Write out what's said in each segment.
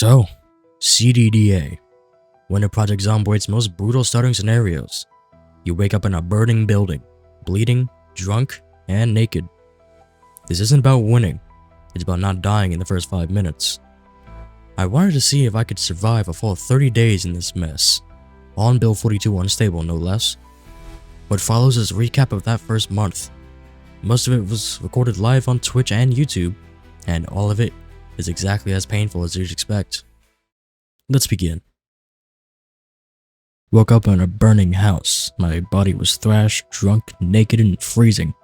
So, CDDA, one of Project Zomboid's most brutal starting scenarios. You wake up in a burning building, bleeding, drunk, and naked. This isn't about winning, it's about not dying in the first 5 minutes. I wanted to see if I could survive a full 30 days in this mess, on Build 42 Unstable no less. What follows is a recap of that first month. Most of it was recorded live on Twitch and YouTube, and all of it is exactly as painful as you'd expect. Let's begin. Woke up in a burning house. My body was thrashed, drunk, naked, and freezing.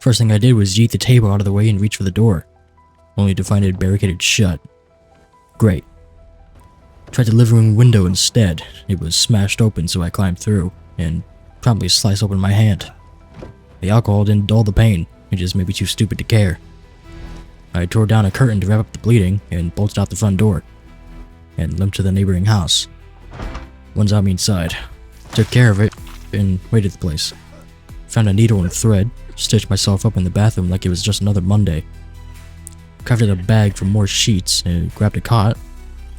First thing I did was yeet the table out of the way and reach for the door, only to find it barricaded shut. Great. Tried the living room window instead. It was smashed open, so I climbed through and promptly sliced open my hand. The alcohol didn't dull the pain, it just made me too stupid to care. I tore down a curtain to wrap up the bleeding and bolted out the front door, and limped to the neighboring house. Once I'm inside, took care of it, and waited the place. Found a needle and thread, stitched myself up in the bathroom like it was just another Monday. Crafted a bag for more sheets, and grabbed a cot,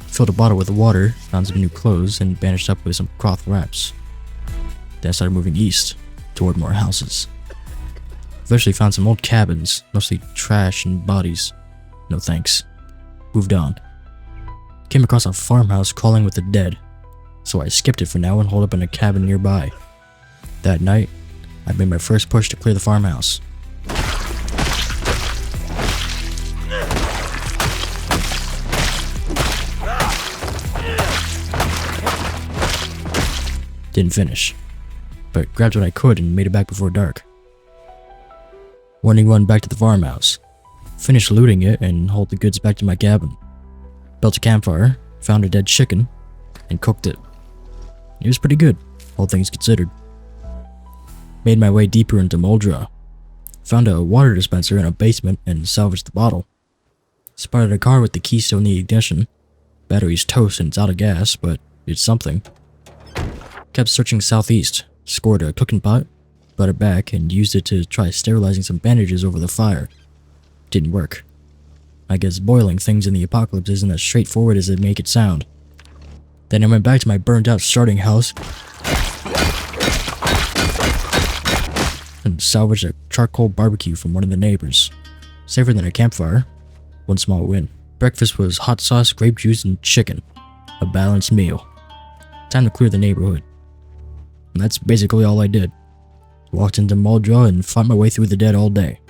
filled a bottle with water, found some new clothes, and bandaged up with some cloth wraps. Then I started moving east, toward more houses. Eventually found some old cabins, mostly trash and bodies. No thanks. Moved on. Came across a farmhouse crawling with the dead, so I skipped it for now and holed up in a cabin nearby. That night, I made my first push to clear the farmhouse. Didn't finish, but grabbed what I could and made it back before dark. Morning run back to the farmhouse. Finished looting it and hauled the goods back to my cabin. Built a campfire, found a dead chicken, and cooked it. It was pretty good, all things considered. Made my way deeper into Moldra. Found a water dispenser in a basement and salvaged the bottle. Spotted a car with the key still in the ignition. Battery's toast and it's out of gas, but it's something. Kept searching southeast, scored a cooking pot, brought it back and used it to try sterilizing some bandages over the fire. Didn't work. I guess boiling things in the apocalypse isn't as straightforward as they make it sound. Then I went back to my burned out starting house and salvaged a charcoal barbecue from one of the neighbors. Safer than a campfire. One small win. Breakfast was hot sauce, grape juice, and chicken. A balanced meal. Time to clear the neighborhood. And that's basically all I did. Walked into Moldra and fought my way through the dead all day.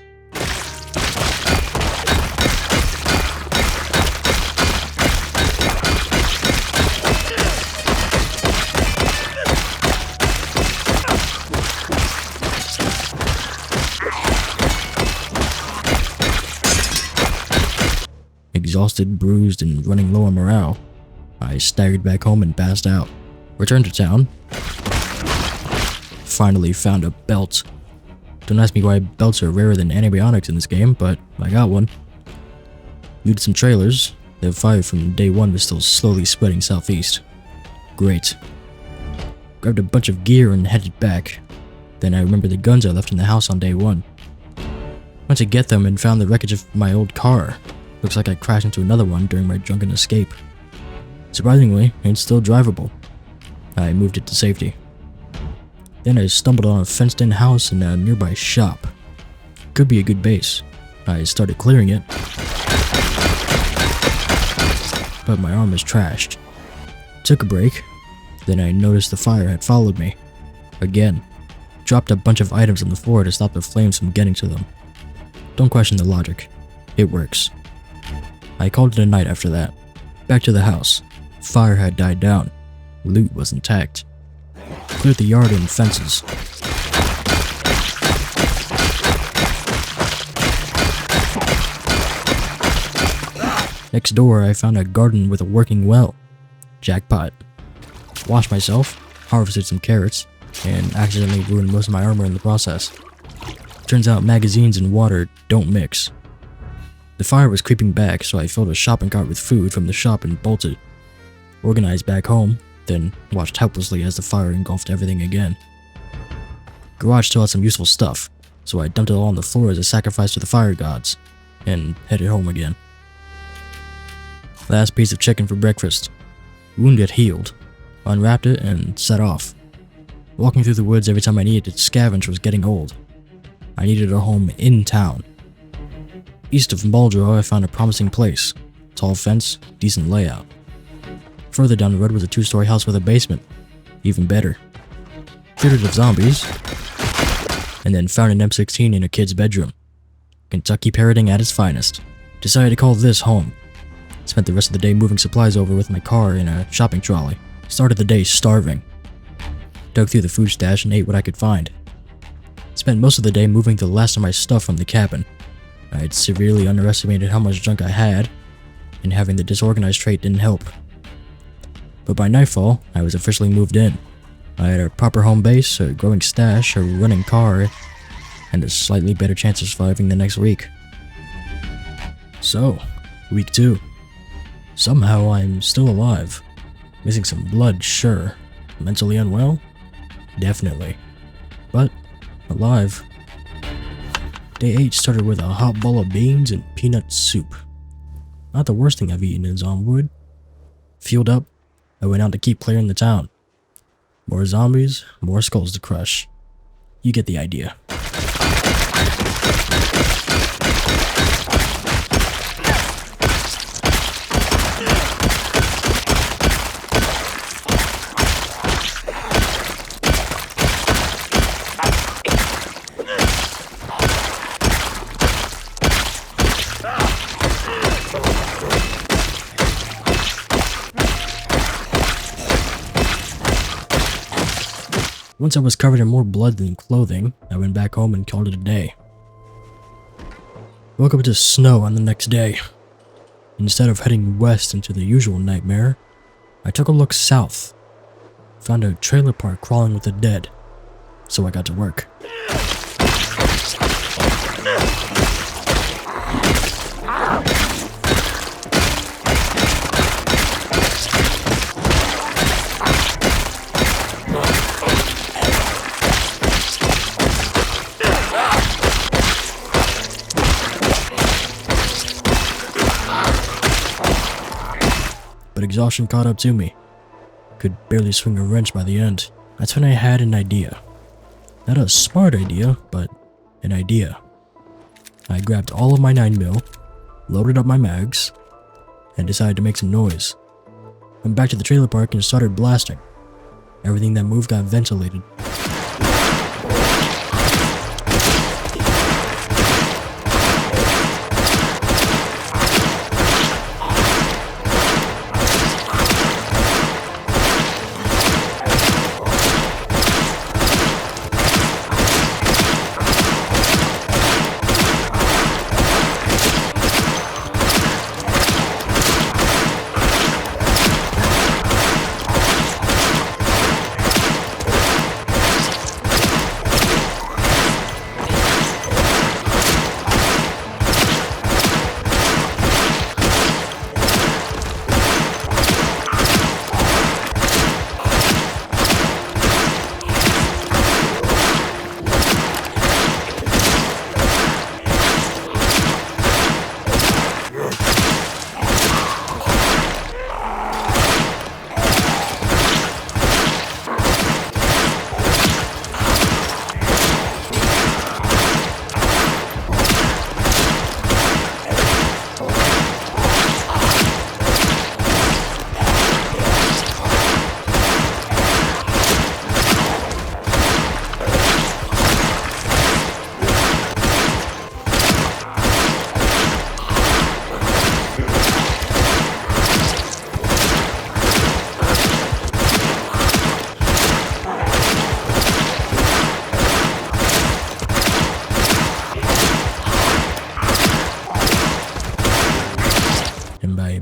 Exhausted, bruised, and running low on morale, I staggered back home and passed out. Returned to town. Finally found a belt. Don't ask me why belts are rarer than antibiotics in this game, but I got one. Looted some trailers. The fire from day one was still slowly spreading southeast. Great. Grabbed a bunch of gear and headed back. Then I remembered the guns I left in the house on day one. Went to get them and found the wreckage of my old car. Looks like I crashed into another one during my drunken escape. Surprisingly, it's still drivable. I moved it to safety. Then I stumbled on a fenced-in house in a nearby shop. Could be a good base. I started clearing it, but my arm was trashed. Took a break, then I noticed the fire had followed me. Again. Dropped a bunch of items on the floor to stop the flames from getting to them. Don't question the logic. It works. I called it a night after that. Back to the house. Fire had died down. Loot was intact. Cleared the yard and fences. Next door, I found a garden with a working well. Jackpot. Washed myself, harvested some carrots, and accidentally ruined most of my armor in the process. Turns out magazines and water don't mix. The fire was creeping back, so I filled a shopping cart with food from the shop and bolted. Organized back home, then watched helplessly as the fire engulfed everything again. Garage still had some useful stuff, so I dumped it all on the floor as a sacrifice to the fire gods, and headed home again. Last piece of chicken for breakfast. Wound get healed. Unwrapped it and set off. Walking through the woods every time I needed to scavenge was getting old. I needed a home in town. East of Muldrow, I found a promising place. Tall fence, decent layout. Further down the road was a 2-story house with a basement. Even better. Feared of zombies. And then found an M16 in a kid's bedroom. Kentucky parroting at its finest. Decided to call this home. Spent the rest of the day moving supplies over with my car in a shopping trolley. Started the day starving. Dug through the food stash and ate what I could find. Spent most of the day moving the last of my stuff from the cabin. I had severely underestimated how much junk I had, and having the disorganized trait didn't help. But by nightfall, I was officially moved in. I had a proper home base, a growing stash, a running car, and a slightly better chance of surviving the next week. So, week 2. Somehow I'm still alive. Missing some blood, sure. Mentally unwell? Definitely. But, alive. Day 8 started with a hot bowl of beans and peanut soup. Not the worst thing I've eaten in Zomboid. Fueled up, I went out to keep clearing the town. More zombies, more skulls to crush. You get the idea. Once I was covered in more blood than clothing, I went back home and called it a day. Woke up to snow on the next day. Instead of heading west into the usual nightmare, I took a look south. Found a trailer park crawling with the dead, so I got to work. But exhaustion caught up to me. Could barely swing a wrench by the end. That's when I had an idea. Not a smart idea, but an idea. I grabbed all of my 9mm, loaded up my mags, and decided to make some noise. Went back to the trailer park and started blasting. Everything that moved got ventilated.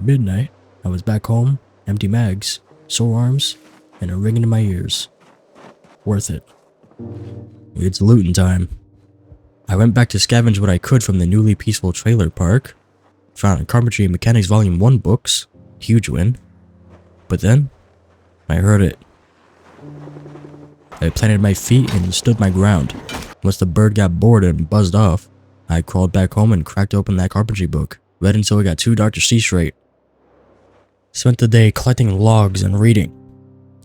Midnight, I was back home, empty mags, sore arms, and a ringing in my ears. Worth it. It's looting time. I went back to scavenge what I could from the newly peaceful trailer park. Found Carpentry and Mechanics Volume 1 books. Huge win. But then, I heard it. I planted my feet and stood my ground. Once the bird got bored and buzzed off, I crawled back home and cracked open that carpentry book. Read until it got too dark to see straight. Spent the day collecting logs and reading.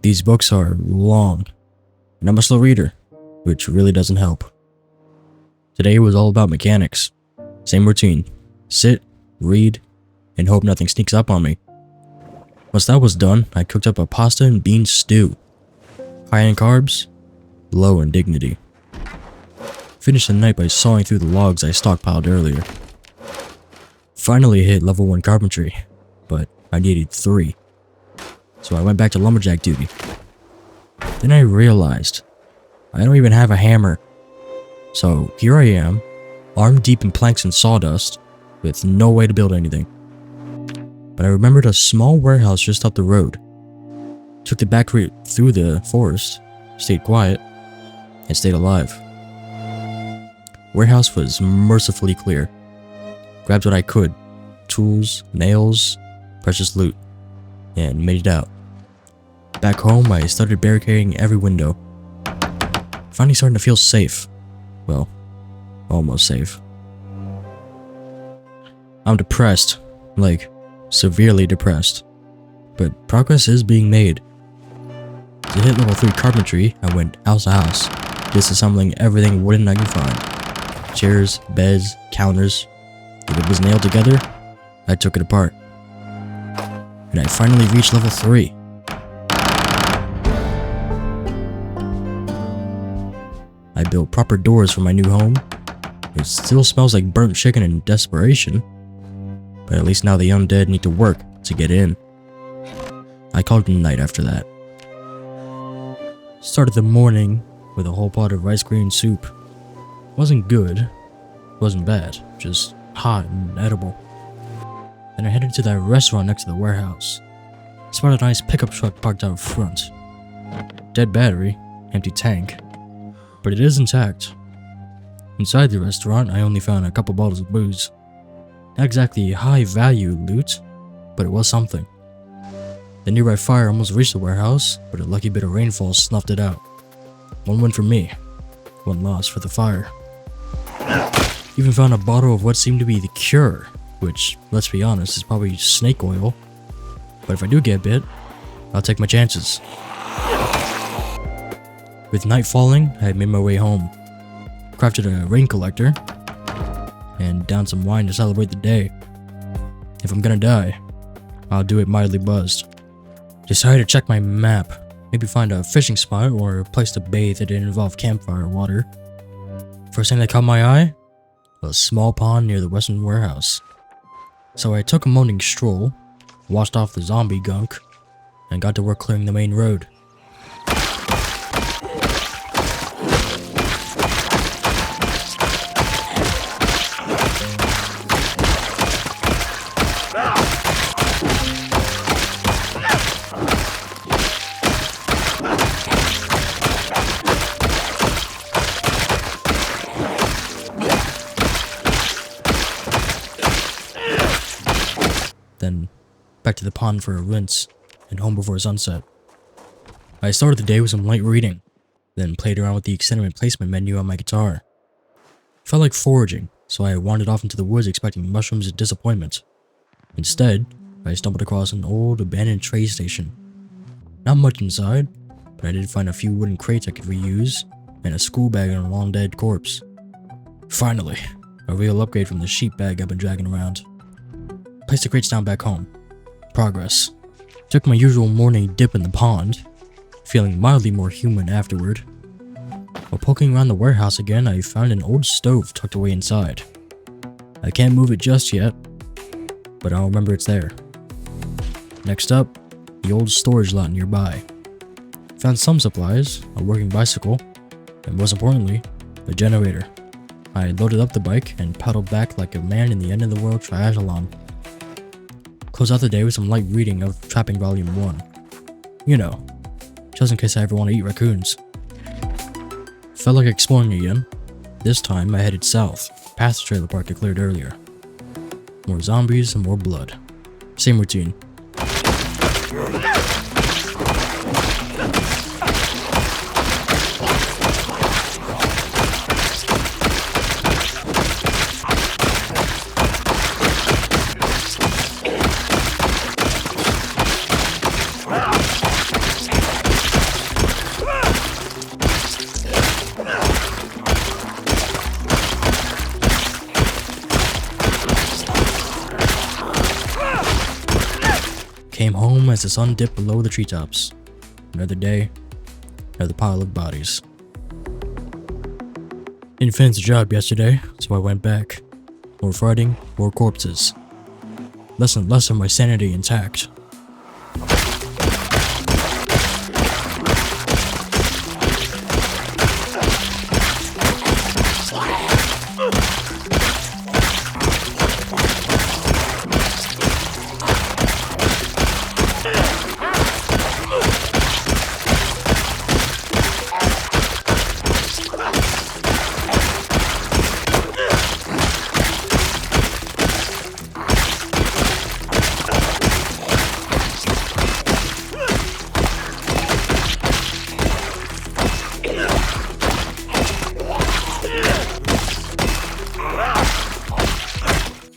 These books are long, and I'm a slow reader, which really doesn't help. Today was all about mechanics. Same routine. Sit, read, and hope nothing sneaks up on me. Once that was done, I cooked up a pasta and bean stew. High in carbs, low in dignity. Finished the night by sawing through the logs I stockpiled earlier. Finally hit level 1 carpentry, but I needed 3. So I went back to lumberjack duty. Then I realized I don't even have a hammer. So here I am, arm deep in planks and sawdust, with no way to build anything. But I remembered a small warehouse just up the road. Took the back route through the forest, stayed quiet, and stayed alive. Warehouse was mercifully clear. Grabbed what I could, tools, nails, precious loot, and made it out. Back home, I started barricading every window. Finally starting to feel safe. Well, almost safe. I'm depressed, like severely depressed, but progress is being made. To hit level 3 carpentry, I went house to house, disassembling everything wooden I could find. Chairs, beds, counters. If it was nailed together, I took it apart. And I finally reached level 3. I built proper doors for my new home. It still smells like burnt chicken and desperation, but at least now the undead need to work to get in. I called it a night after that. Started the morning with a whole pot of rice green soup. Wasn't good, wasn't bad, just hot and edible. Then I headed to that restaurant next to the warehouse. Spotted a nice pickup truck parked out front. Dead battery, empty tank, but it is intact. Inside the restaurant, I only found a couple bottles of booze. Not exactly high value loot, but it was something. The nearby fire almost reached the warehouse, but a lucky bit of rainfall snuffed it out. 1 win for me, 1 loss for the fire. Even found a bottle of what seemed to be the cure, which, let's be honest, is probably snake oil. But if I do get bit, I'll take my chances. With night falling, I had made my way home. Crafted a rain collector, and downed some wine to celebrate the day. If I'm gonna die, I'll do it mildly buzzed. Decided to check my map, maybe find a fishing spot or a place to bathe that didn't involve campfire water. First thing that caught my eye? A small pond near the western warehouse. So I took a morning stroll, washed off the zombie gunk, and got to work clearing the main road. Then back to the pond for a rinse, and home before sunset. I started the day with some light reading, then played around with the extended placement menu on my guitar. Felt like foraging, so I wandered off into the woods expecting mushrooms and disappointment. Instead, I stumbled across an old abandoned trade station. Not much inside, but I did find a few wooden crates I could reuse, and a school bag and a long dead corpse. Finally, a real upgrade from the sheep bag I've been dragging around. Placed the crates down back home. Progress. Took my usual morning dip in the pond, feeling mildly more human afterward. While poking around the warehouse again, I found an old stove tucked away inside. I can't move it just yet, but I'll remember it's there. Next up, the old storage lot nearby. Found some supplies, a working bicycle, and most importantly, a generator. I loaded up the bike and paddled back like a man in the end of the world triathlon. Close out the day with some light reading of Trapping Volume 1. You know, just in case I ever want to eat raccoons. Felt like exploring again. This time I headed south, past the trailer park I cleared earlier. More zombies and more blood. Same routine. came home as the sun dipped below the treetops. Another day, another pile of bodies. Didn't finish the job yesterday, so I went back. More fighting, more corpses. Less and less of my sanity intact.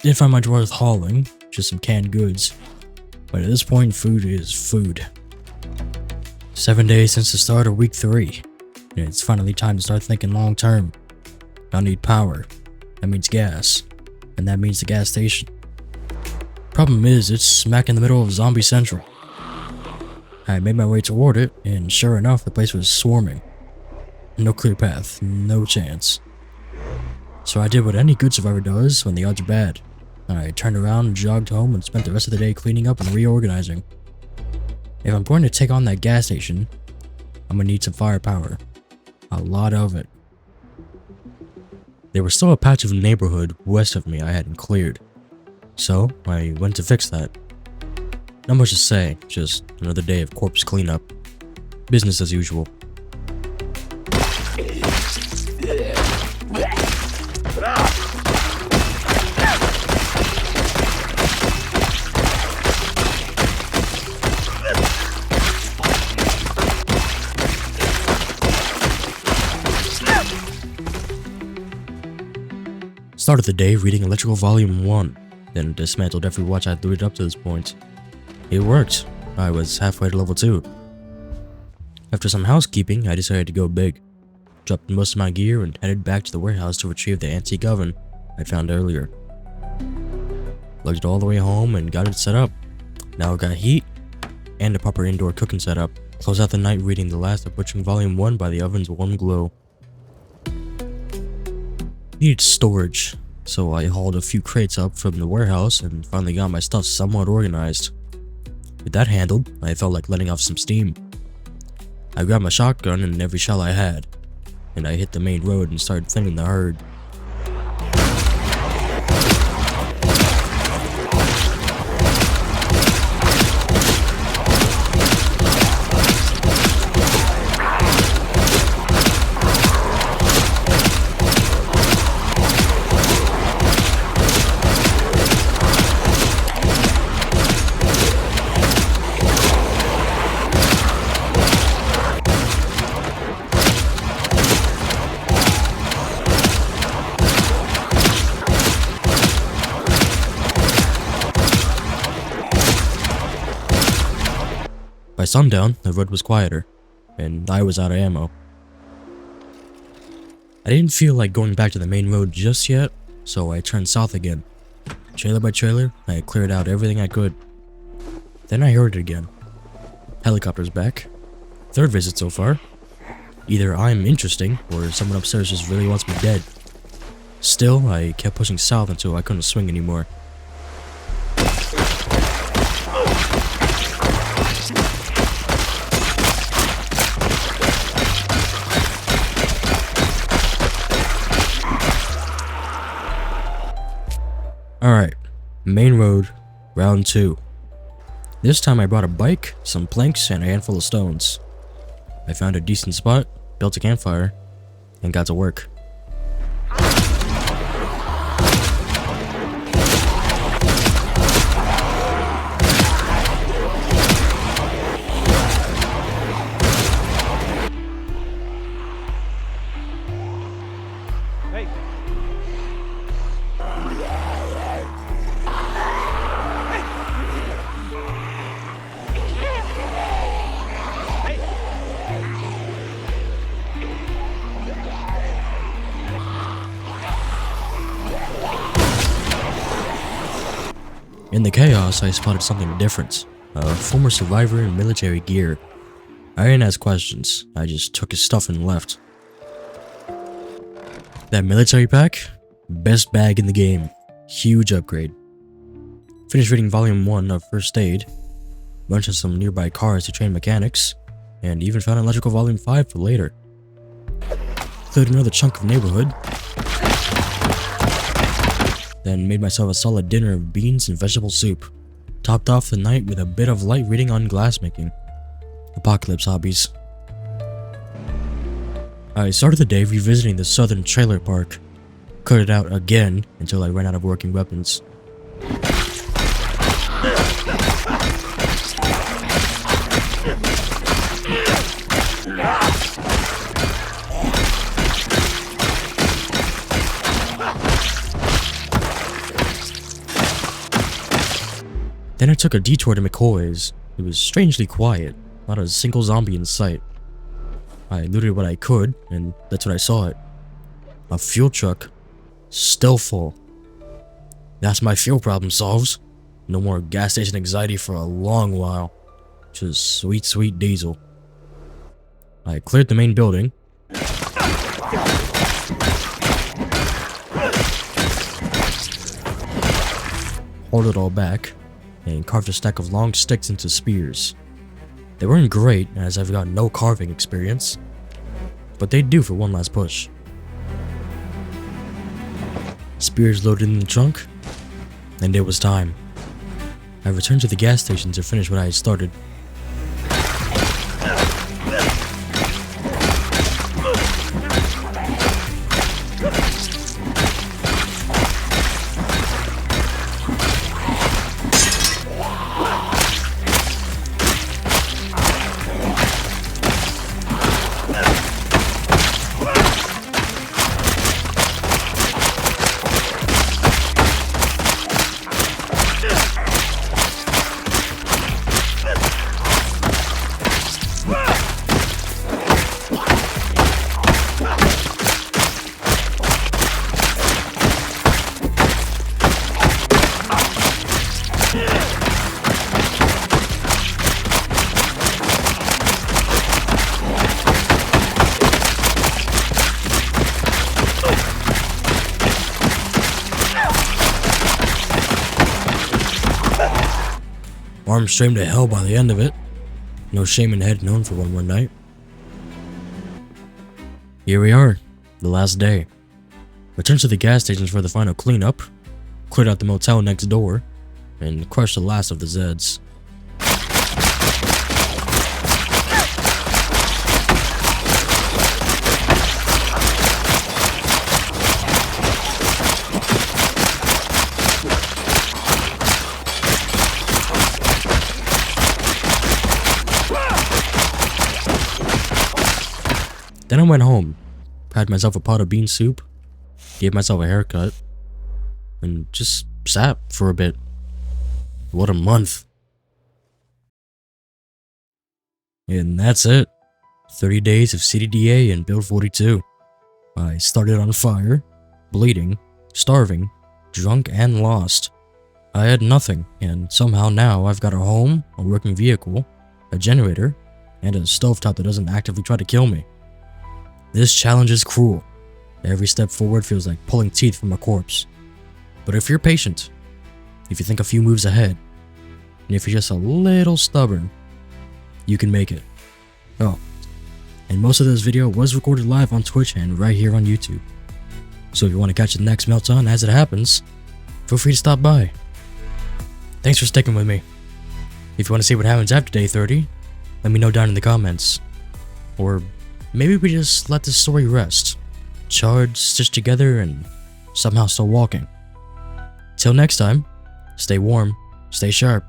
Didn't find much worth hauling, just some canned goods. But at this point, food is food. 7 days since the start of week 3, and it's finally time to start thinking long term. I need power. That means gas, and that means the gas station. Problem is, it's smack in the middle of Zombie Central. I made my way toward it, and sure enough, the place was swarming. No clear path, no chance. So I did what any good survivor does when the odds are bad. I turned around, jogged home, and spent the rest of the day cleaning up and reorganizing. If I'm going to take on that gas station, I'm gonna need some firepower. A lot of it. There was still a patch of neighborhood west of me I hadn't cleared. So, I went to fix that. Not much to say, just another day of corpse cleanup. Business as usual. Started the day reading Electrical Volume 1, then dismantled every watch I'd looted up to this point. It worked. I was halfway to level 2. After some housekeeping, I decided to go big. Dropped most of my gear and headed back to the warehouse to retrieve the antique oven I found earlier. Lugged it all the way home and got it set up. Now I got heat and a proper indoor cooking setup. Close out the night reading the last of Butchering Volume 1 by the oven's warm glow. Needed storage, so I hauled a few crates up from the warehouse and finally got my stuff somewhat organized. With that handled, I felt like letting off some steam. I grabbed my shotgun and every shell I had, and I hit the main road and started thinning the herd. By sundown, the road was quieter, and I was out of ammo. I didn't feel like going back to the main road just yet, so I turned south again. Trailer by trailer, I cleared out everything I could. Then I heard it again. Helicopter's back. 3rd visit so far. Either I'm interesting, or someone upstairs just really wants me dead. Still, I kept pushing south until I couldn't swing anymore. Alright, main road, round 2. This time I brought a bike, some planks, and a handful of stones. I found a decent spot, built a campfire, and got to work. In the chaos, I spotted something different. a former survivor in military gear. I didn't ask questions, I just took his stuff and left. That military pack? Best bag in the game. Huge upgrade. Finished reading volume 1 of First Aid, went to some nearby cars to train mechanics, and even found electrical volume 5 for later. Cleared another chunk of neighborhood, then made myself a solid dinner of beans and vegetable soup, topped off the night with a bit of light reading on glassmaking. Apocalypse hobbies. I started the day revisiting the southern trailer park, cut it out again until I ran out of working weapons. Then I took a detour to McCoy's. It was strangely quiet, not a single zombie in sight. I looted what I could, and that's when I saw it. A fuel truck. Still full. That's my fuel problem solved. No more gas station anxiety for a long while. Just sweet, sweet diesel. I cleared the main building. Hauled it all back, and carved a stack of long sticks into spears. They weren't great, as I've got no carving experience, but they'd do for one last push. Spears loaded in the trunk, and it was time. I returned to the gas station to finish what I had started. Arms strained to hell by the end of it. No shame in head known for one more night. Here we are, the last day. Returned to the gas stations for the final cleanup, cleared out the motel next door, and crushed the last of the Zeds. Then I went home, had myself a pot of bean soup, gave myself a haircut, and just sat for a bit. What a month. And that's it. 30 days of CDDA and Build 42. I started on fire, bleeding, starving, drunk, and lost. I had nothing, and somehow now I've got a home, a working vehicle, a generator, and a stovetop that doesn't actively try to kill me. This challenge is cruel. Every step forward feels like pulling teeth from a corpse. But if you're patient, if you think a few moves ahead, and if you're just a little stubborn, you can make it. Oh, and most of this video was recorded live on Twitch and right here on YouTube. So if you want to catch the next meltdown as it happens, feel free to stop by. Thanks for sticking with me. If you want to see what happens after day 30, let me know down in the comments. Or maybe we just let this story rest, charred, stitched together, and somehow still walking. Till next time, stay warm, stay sharp,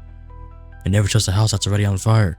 and never trust a house that's already on fire.